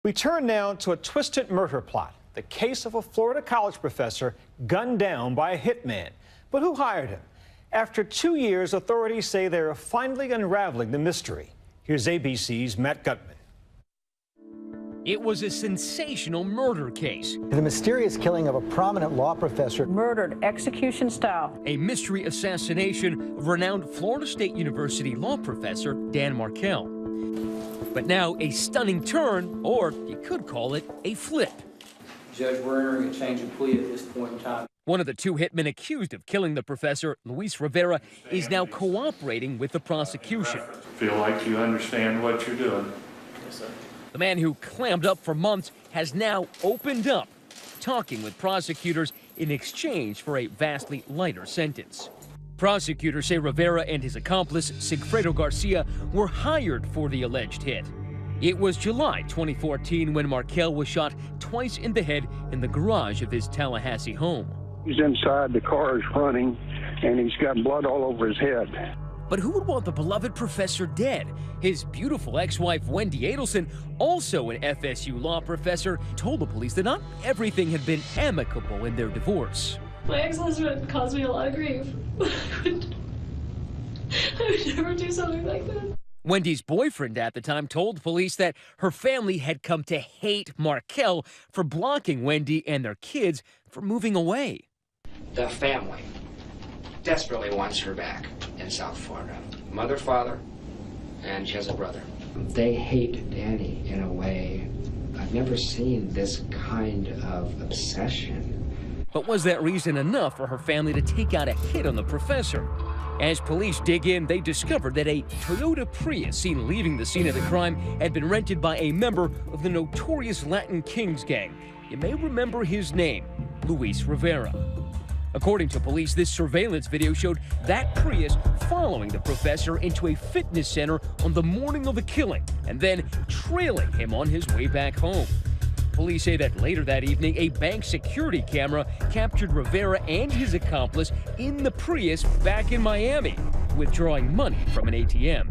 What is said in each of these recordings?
We turn now to a twisted murder plot, the case of a Florida college professor gunned down by a hitman. But who hired him? After 2 years, authorities say they're finally unraveling the mystery. Here's ABC's Matt Gutman. It was a sensational murder case. The mysterious killing of a prominent law professor. Murdered execution style. A mystery assassination of renowned Florida State University law professor Dan Markel. But now a stunning turn, or you could call it a flip. Judge, we're entering a change of plea at this point in time. One of the two hitmen accused of killing the professor, Luis Rivera, is now cooperating with the prosecution. Feel like you understand what you're doing. Yes, sir. The man who clammed up for months has now opened up, talking with prosecutors in exchange for a vastly lighter sentence. Prosecutors say Rivera and his accomplice, Sigfredo Garcia, were hired for the alleged hit. It was July 2014 when Markel was shot twice in the head in the garage of his Tallahassee home. He's inside, the car is running, and he's got blood all over his head. But who would want the beloved professor dead? His beautiful ex-wife, Wendy Adelson, also an FSU law professor, told the police that not everything had been amicable in their divorce. My ex-husband caused me a lot of grief. I would never do something like that. Wendy's boyfriend at the time told police that her family had come to hate Markel for blocking Wendy and their kids from moving away. The family desperately wants her back in South Florida. Mother, father, and she has a brother. They hate Danny in a way I've never seen this kind of obsession. But was that reason enough for her family to take out a hit on the professor? As police dig in, they discovered that a Toyota Prius seen leaving the scene of the crime had been rented by a member of the notorious Latin Kings gang. You may remember his name, Luis Rivera. According to police, this surveillance video showed that Prius following the professor into a fitness center on the morning of the killing and then trailing him on his way back home. Police say that later that evening, a bank security camera captured Rivera and his accomplice in the Prius back in Miami, withdrawing money from an ATM.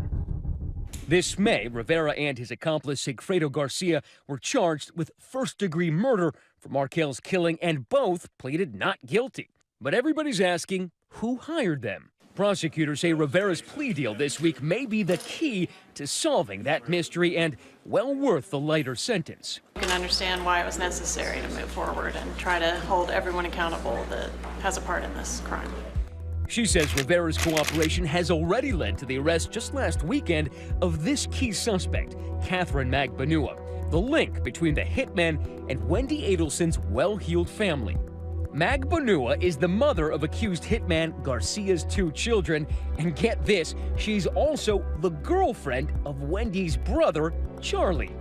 This May, Rivera and his accomplice, Sigfredo Garcia, were charged with first-degree murder for Markel's killing, and both pleaded not guilty. But everybody's asking, who hired them? Prosecutors say Rivera's plea deal this week may be the key to solving that mystery and well worth the lighter sentence. You can understand why it was necessary to move forward and try to hold everyone accountable that has a part in this crime. She says Rivera's cooperation has already led to the arrest just last weekend of this key suspect, Catherine Magbanua, the link between the hitman and Wendy Adelson's well-heeled family. Magbanua is the mother of accused hitman Garcia's 2 children, and get this, she's also the girlfriend of Wendy's brother, Charlie.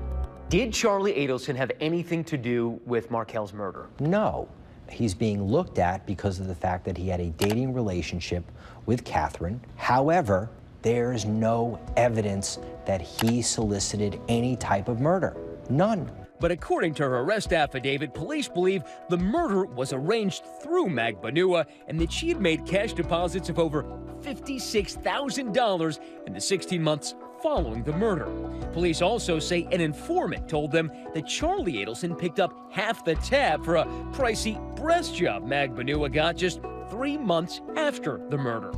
Did Charlie Adelson have anything to do with Markel's murder? No. He's being looked at because of the fact that he had a dating relationship with Catherine. However, there's no evidence that he solicited any type of murder. None. But according to her arrest affidavit, police believe the murder was arranged through Magbanua and that she had made cash deposits of over $56,000 in the 16 months following the murder. Police also say an informant told them that Charlie Adelson picked up half the tab for a pricey breast job Magbanua got just 3 months after the murder.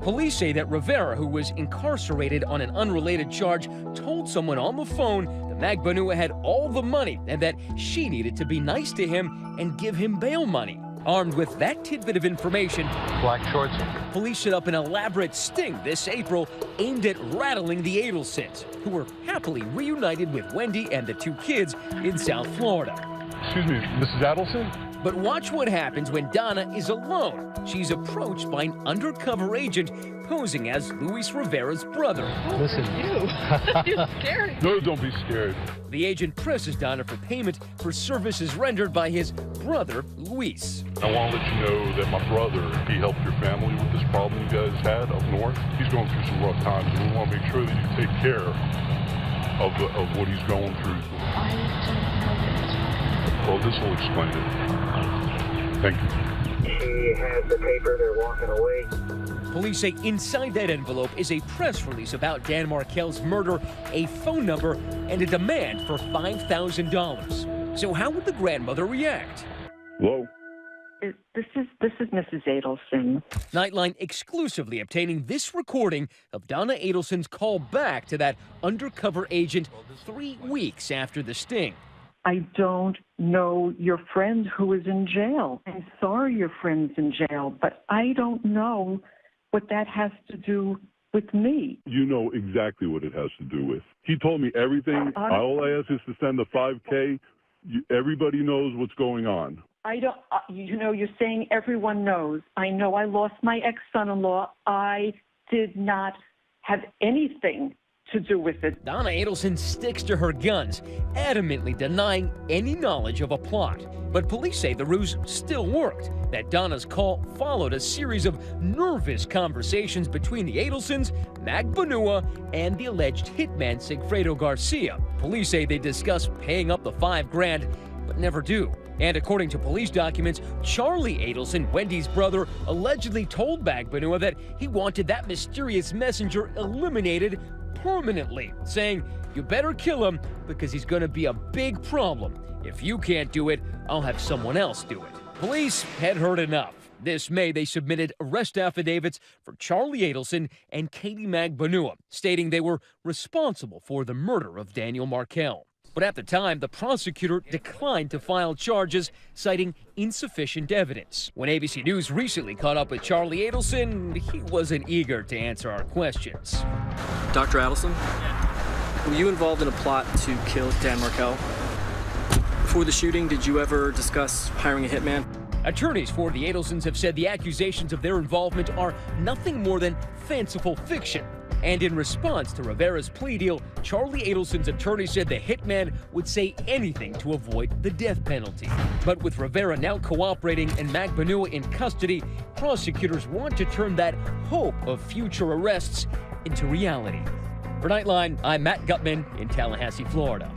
Police say that Rivera, who was incarcerated on an unrelated charge, told someone on the phone that Magbanua had all the money and that she needed to be nice to him and give him bail money. Armed with that tidbit of information, Black shorts. police set up an elaborate sting this April aimed at rattling the Adelsons, who were happily reunited with Wendy and the 2 kids in South Florida. Excuse me, Mrs. Adelson? But watch what happens when Donna is alone. She's approached by an undercover agent posing as Luis Rivera's brother. Listen. You're scary. No, don't be scared. The agent presses Donna for payment for services rendered by his brother, Luis. I want to let you know that my brother, he helped your family with this problem you guys had up north. He's going through some rough times, and we want to make sure that you take care of what he's going through. Well, this will explain it. Thank you. He has the paper, they're walking away. Police say inside that envelope is a press release about Dan Markel's murder, a phone number, and a demand for $5,000. So how would the grandmother react? Hello? This is Mrs. Adelson. Nightline exclusively obtaining this recording of Donna Adelson's call back to that undercover agent 3 weeks after the sting. I don't know your friend who is in jail. I'm sorry your friend's in jail, but I don't know what that has to do with me. You know exactly what it has to do with. He told me everything. All I ask is to send the $5K. Everybody knows what's going on. I don't, you're saying everyone knows. I know I lost my ex-son-in-law. I did not have anything to do with it. Donna Adelson sticks to her guns, adamantly denying any knowledge of a plot. But police say the ruse still worked, that Donna's call followed a series of nervous conversations between the Adelsons, Magbanua, and the alleged hitman Sigfredo Garcia. Police say they discuss paying up the $5,000, but never do. And according to police documents, Charlie Adelson, Wendy's brother, allegedly told Magbanua that he wanted that mysterious messenger eliminated permanently, saying, "You better kill him because he's going to be a big problem. If you can't do it, I'll have someone else do it." Police had heard enough. This May, they submitted arrest affidavits for Charlie Adelson and Katie Magbanua, stating they were responsible for the murder of Daniel Markel. But at the time, the prosecutor declined to file charges, citing insufficient evidence. When ABC News recently caught up with Charlie Adelson, he wasn't eager to answer our questions. Dr. Adelson, were you involved in a plot to kill Dan Markel? Before the shooting, did you ever discuss hiring a hitman? Attorneys for the Adelsons have said the accusations of their involvement are nothing more than fanciful fiction. And in response to Rivera's plea deal, Charlie Adelson's attorney said the hitman would say anything to avoid the death penalty. But with Rivera now cooperating and Magbanua in custody, prosecutors want to turn that hope of future arrests into reality. For Nightline, I'm Matt Gutman in Tallahassee, Florida.